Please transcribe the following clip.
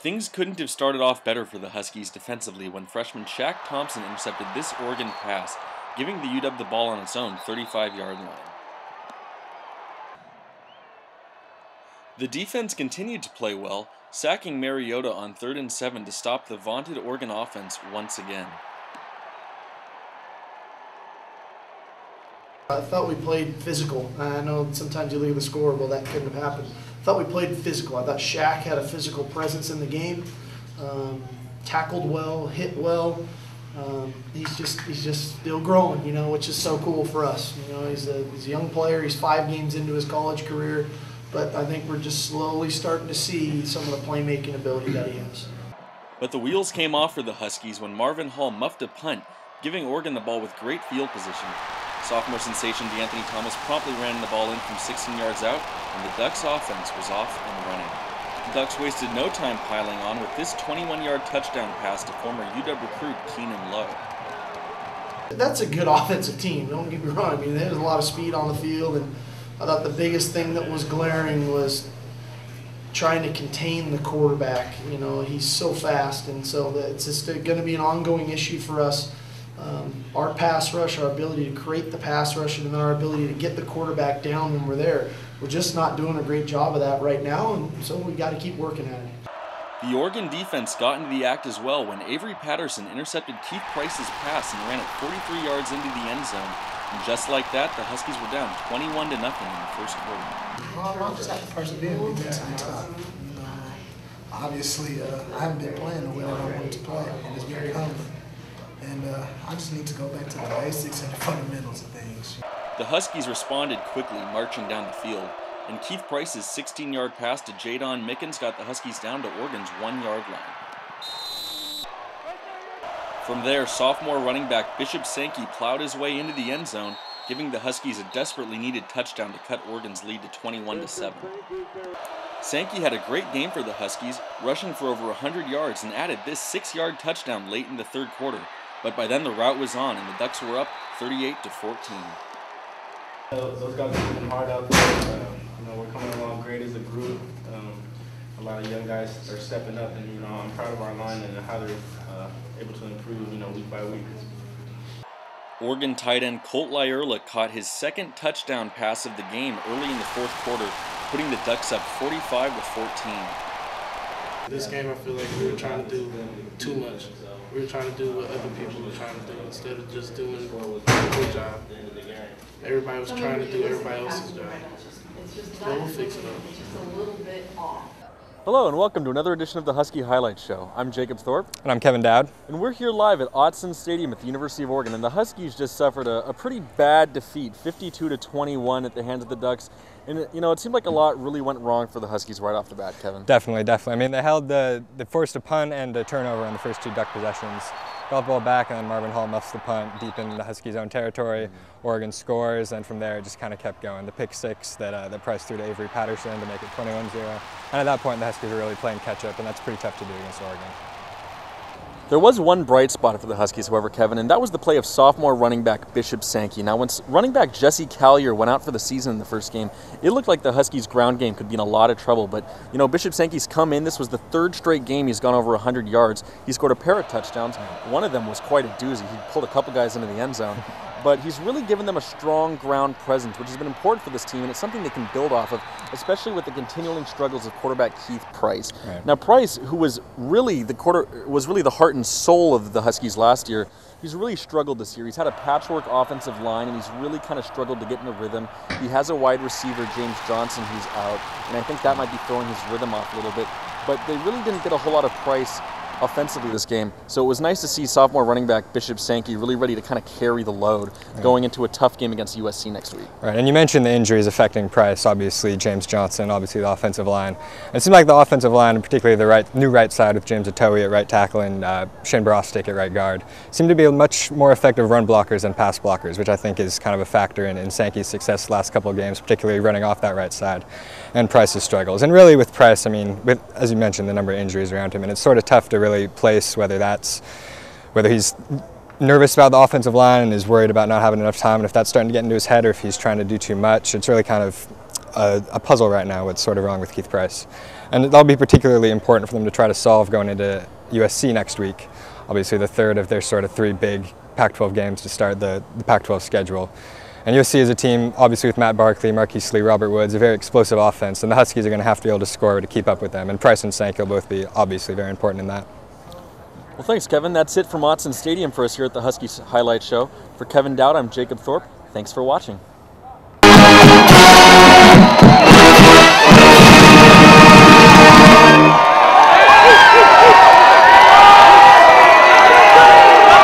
Things couldn't have started off better for the Huskies defensively when freshman Shaq Thompson intercepted this Oregon pass, giving the UW the ball on its own 35-yard line. The defense continued to play well, sacking Mariota on 3rd and 7 to stop the vaunted Oregon offense once again. I thought we played physical. I know sometimes you look at the score, well, that couldn't have happened. I thought we played physical. I thought Shaq had a physical presence in the game, tackled well, hit well. He's just still growing, you know, which is so cool for us. You know, he's a young player. He's 5 games into his college career, but I think we're just slowly starting to see some of the playmaking ability that he has. But the wheels came off for the Huskies when Marvin Hall muffed a punt, giving Oregon the ball with great field position. Sophomore sensation DeAnthony Thomas promptly ran the ball in from 16 yards out, and the Ducks' offense was off and running. The Ducks wasted no time piling on with this 21-yard touchdown pass to former UW recruit Keenan Lowe. That's a good offensive team, don't get me wrong. I mean, there's a lot of speed on the field, and I thought the biggest thing that was glaring was trying to contain the quarterback. You know, he's so fast, and so it's just going to be an ongoing issue for us. Our pass rush, our ability to create the pass rush, and then our ability to get the quarterback down when we're there. We're just not doing a great job of that right now, and so we got to keep working at it. The Oregon defense got into the act as well when Avery Patterson intercepted Keith Price's pass and ran it 43 yards into the end zone. And just like that, the Huskies were down 21-0 in the first quarter. I'll just have to persevere and get to the top. Obviously, I haven't been playing the way that I want to play, and it's very humbling. And I just need to go back to the basics and the fundamentals of things. The Huskies responded quickly, marching down the field, and Keith Price's 16-yard pass to Jadon Mickens got the Huskies down to Oregon's 1-yard line. From there, sophomore running back Bishop Sankey plowed his way into the end zone, giving the Huskies a desperately needed touchdown to cut Oregon's lead to 21-7. Sankey had a great game for the Huskies, rushing for over 100 yards and added this 6-yard touchdown late in the third quarter. But by then the rout was on and the Ducks were up 38-14. Those guys are working hard out there. We're coming along great as a group. A lot of young guys are stepping up, and I'm proud of our line and how they're able to improve, week by week. Oregon tight end Colt Lyerla caught his second touchdown pass of the game early in the fourth quarter, putting the Ducks up 45-14. This game, I feel like we were trying to do too much. We were trying to do what other people were trying to do instead of just doing a good job. Everybody was trying to do everybody else's job. So we'll fix it up. Hello and welcome to another edition of the Husky Highlights Show. I'm Jacob Thorpe. And I'm Kevin Dowd. And we're here live at Autzen Stadium at the University of Oregon. And the Huskies just suffered a pretty bad defeat, 52-21 at the hands of the Ducks. And it seemed like a lot really went wrong for the Huskies right off the bat, Kevin. Definitely. I mean, they forced a punt and a turnover on the first 2 Duck possessions. Got the ball back, and then Marvin Hall muffs the punt deep into the Huskies' own territory. Oregon scores, and from there it just kind of kept going. The pick 6 that Price threw to Avery Patterson to make it 21-0. And at that point, the Huskies were really playing catch-up, and that's pretty tough to do against Oregon. There was one bright spot for the Huskies, however, Kevin, and that was the play of sophomore running back Bishop Sankey. Now, when running back Jesse Collier went out for the season in the first game, it looked like the Huskies' ground game could be in a lot of trouble. But, Bishop Sankey's come in. This was the 3rd straight game he's gone over 100 yards. He scored a pair of touchdowns. One of them was quite a doozy. He pulled a couple guys into the end zone. But he's really given them a strong ground presence, which has been important for this team, and it's something they can build off of, especially with the continuing struggles of quarterback Keith Price. Right. Now, Price, who was really the heart and soul of the Huskies last year, he's really struggled this year. He's had a patchwork offensive line, and he's really kind of struggled to get in a rhythm. He has a wide receiver, James Johnson, who's out, and I think that might be throwing his rhythm off a little bit. But they really didn't get a whole lot of Price offensively this game, so it was nice to see sophomore running back Bishop Sankey really ready to kind of carry the load going into a tough game against USC next week. Right, and you mentioned the injuries affecting Price, obviously James Johnson, obviously the offensive line. It seemed like the offensive line, and particularly the new right side with James Atoe at right tackle and Shane Borostic at right guard, seemed to be much more effective run blockers than pass blockers, which I think is kind of a factor in Sankey's success the last couple of games, particularly running off that right side, and Price's struggles. And really with Price, I mean, as you mentioned, the number of injuries around him, and it's sort of tough to really place whether he's nervous about the offensive line and is worried about not having enough time, and if that's starting to get into his head or if he's trying to do too much. It's really kind of a puzzle right now, what's sort of wrong with Keith Price. And that'll be particularly important for them to try to solve going into USC next week. Obviously the third of their sort of 3 big Pac-12 games to start the Pac-12 schedule. And USC is a team, obviously with Matt Barkley, Marquise Lee, Robert Woods, a very explosive offense, and the Huskies are going to have to be able to score to keep up with them. And Price and Sankey will both be obviously very important in that. Well, thanks, Kevin. That's it from Autzen Stadium for us here at the Huskies Highlight Show. For Kevin Dowd, I'm Jacob Thorpe. Thanks for watching.